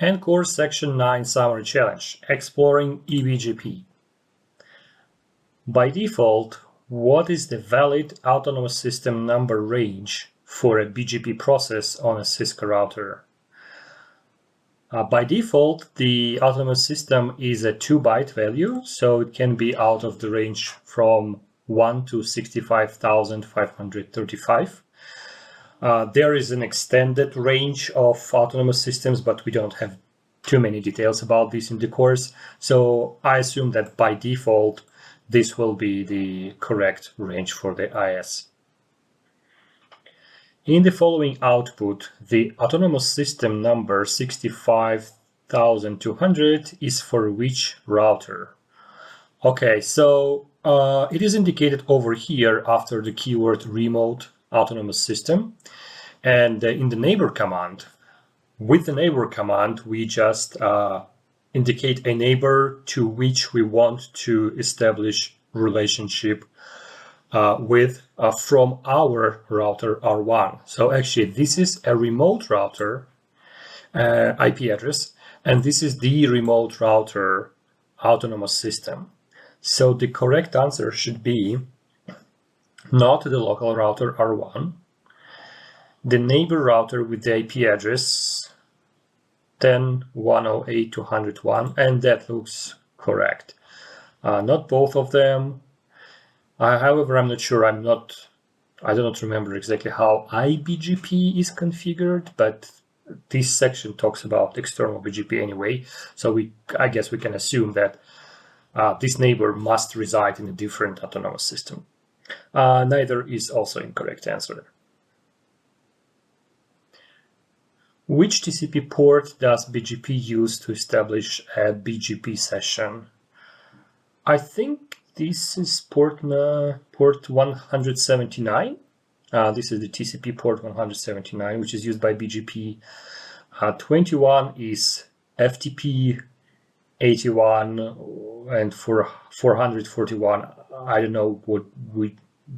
ENCOR Section 9 Summary Challenge, Exploring EBGP. By default, what is the valid autonomous system number range for a BGP process on a Cisco router? By default, the autonomous system is a 2-byte value, so it can be out of the range from 1 to 65,535. There is an extended range of autonomous systems, but we don't have too many details about this in the course. So I assume that by default, this will be the correct range for the IS. In the following output, the autonomous system number 65,200 is for which router? Okay, so it is indicated over here after the keyword remote autonomous system. And in the neighbor command, with the neighbor command, we just indicate a neighbor to which we want to establish relationship with from our router R1. So actually, this is a remote router IP address, and this is the remote router autonomous system. So the correct answer should be not the local router R1, the neighbor router with the IP address 10.108.201, and that looks correct. Not both of them. However, I'm not sure. I do not remember exactly how EBGP is configured, but this section talks about external BGP anyway. So I guess we can assume that this neighbor must reside in a different autonomous system. Neither is also incorrect answer. Which TCP port does BGP use to establish a BGP session? I think this is port 179. This is the TCP port 179, which is used by BGP. 21 is FTP, 81 and for 441. I don't know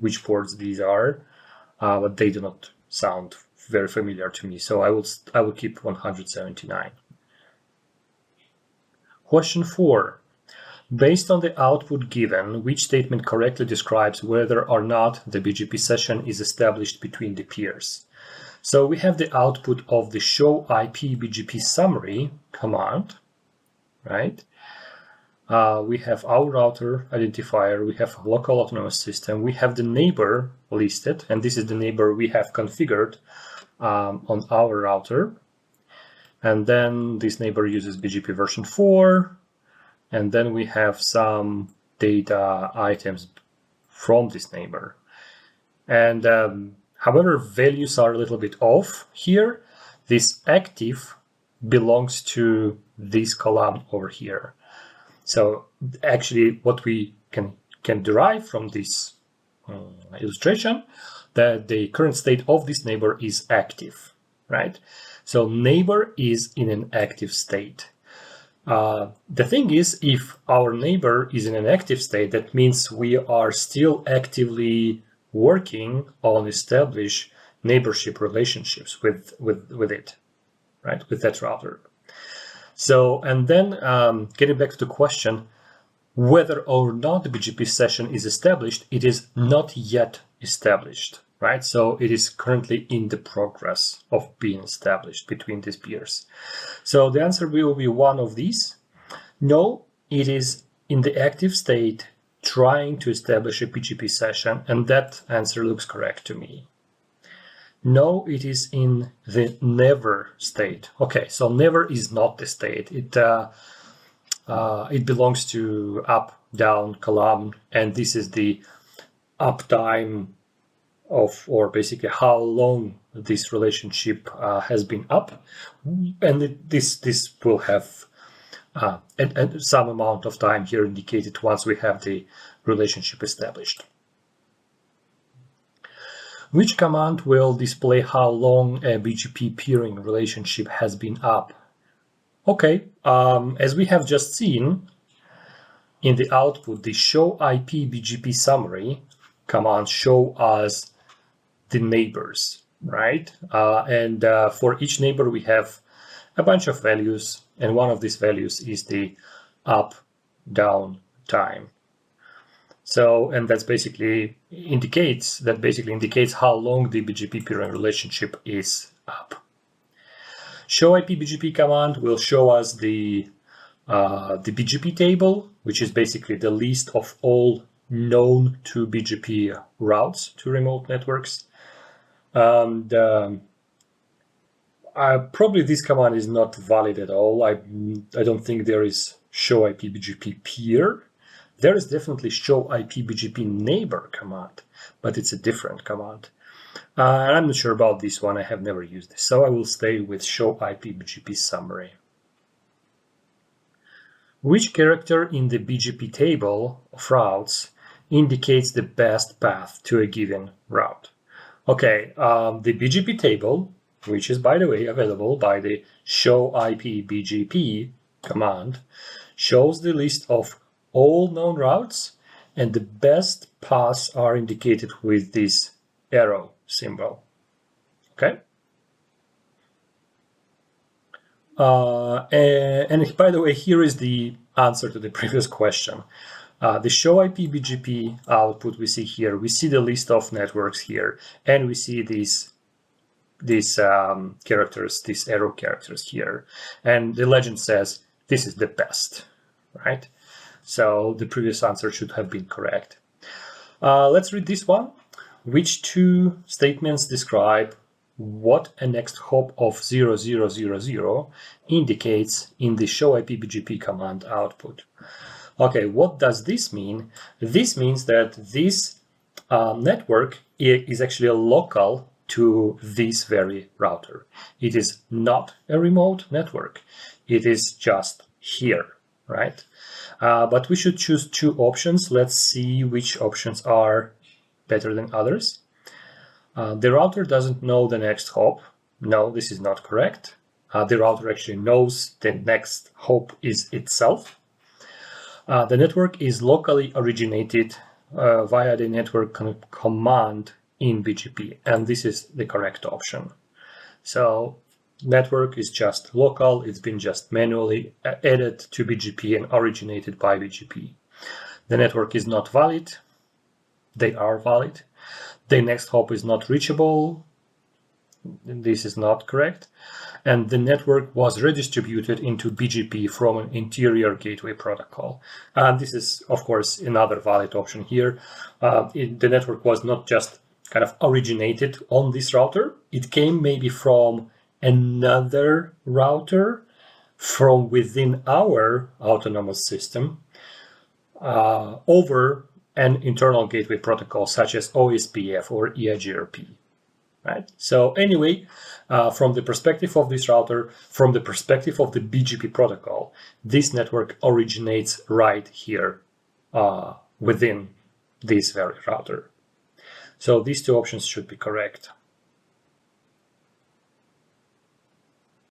which ports these are, but they do not sound very familiar to me. So I will keep 179. Question 4. Based on the output given, which statement correctly describes whether or not the BGP session is established between the peers? So we have the output of the show IP BGP summary command, right? We have our router identifier, we have local autonomous system, we have the neighbor listed, and this is the neighbor we have configured on our router. And then this neighbor uses BGP version 4. And then we have some data items from this neighbor. And however, values are a little bit off here. This active belongs to this column over here. So actually what we can derive from this illustration, that the current state of this neighbor is active, right? So neighbor is in an active state. The thing is, if our neighbor is in an active state, that means we are still actively working on establish neighborship relationships with it, right? With that router. So, and then getting back to the question, whether or not the BGP session is established, it is not yet established, right? So it is currently in the progress of being established between these peers. So the answer will be one of these. No, it is in the active state trying to establish a BGP session, and that answer looks correct to me. No, it is in the never state. Okay, so never is not the state. It belongs to up, down column, and this is the uptime of, or basically how long this relationship has been up, and this will have and some amount of time here indicated once we have the relationship established. Which command will display how long a BGP peering relationship has been up? Okay, as we have just seen in the output, the show IP BGP summary command show us the neighbors, right? And for each neighbor, we have a bunch of values, and one of these values is the up-down time. So, and that's basically indicates how long the BGP peering relationship is up. Show IP BGP command will show us the BGP table, which is basically the list of all known to BGP routes to remote networks. And probably this command is not valid at all. I don't think there is show IP BGP peer. There is definitely show IP BGP neighbor command, but it's a different command. I'm not sure about this one. I have never used this, so I will stay with show IP BGP summary. Which character in the BGP table of routes indicates the best path to a given route? Okay, the BGP table, which is, by the way, available by the show IP BGP command, shows the list of all known routes, and the best paths are indicated with this arrow symbol. Okay. And by the way, here is the answer to the previous question. The show IP BGP output we see here. We see the list of networks here, and we see these characters, these arrow characters here, and the legend says this is the best, right? So the previous answer should have been correct. Let's read this one. Which two statements describe what a next hop of 0000 indicates in the show IP BGP command output? Okay, what does this mean? This means that this network is actually local to this very router. It is not a remote network. It is just here, right? But we should choose two options. Let's see which options are better than others. The router doesn't know the next hop. No, this is not correct. The router actually knows the next hop is itself. The network is locally originated via the network command in BGP, and this is the correct option. So network is just local. It's been just manually added to BGP and originated by BGP. The network is not valid. They are valid. The next hop is not reachable. This is not correct. And the network was redistributed into BGP from an interior gateway protocol. And this is, of course, another valid option here. The network was not just kind of originated on this router. It came maybe from another router from within our autonomous system over an internal gateway protocol such as OSPF or EIGRP, right? So anyway, from the perspective of this router, from the perspective of the BGP protocol, this network originates right here within this very router. So these two options should be correct.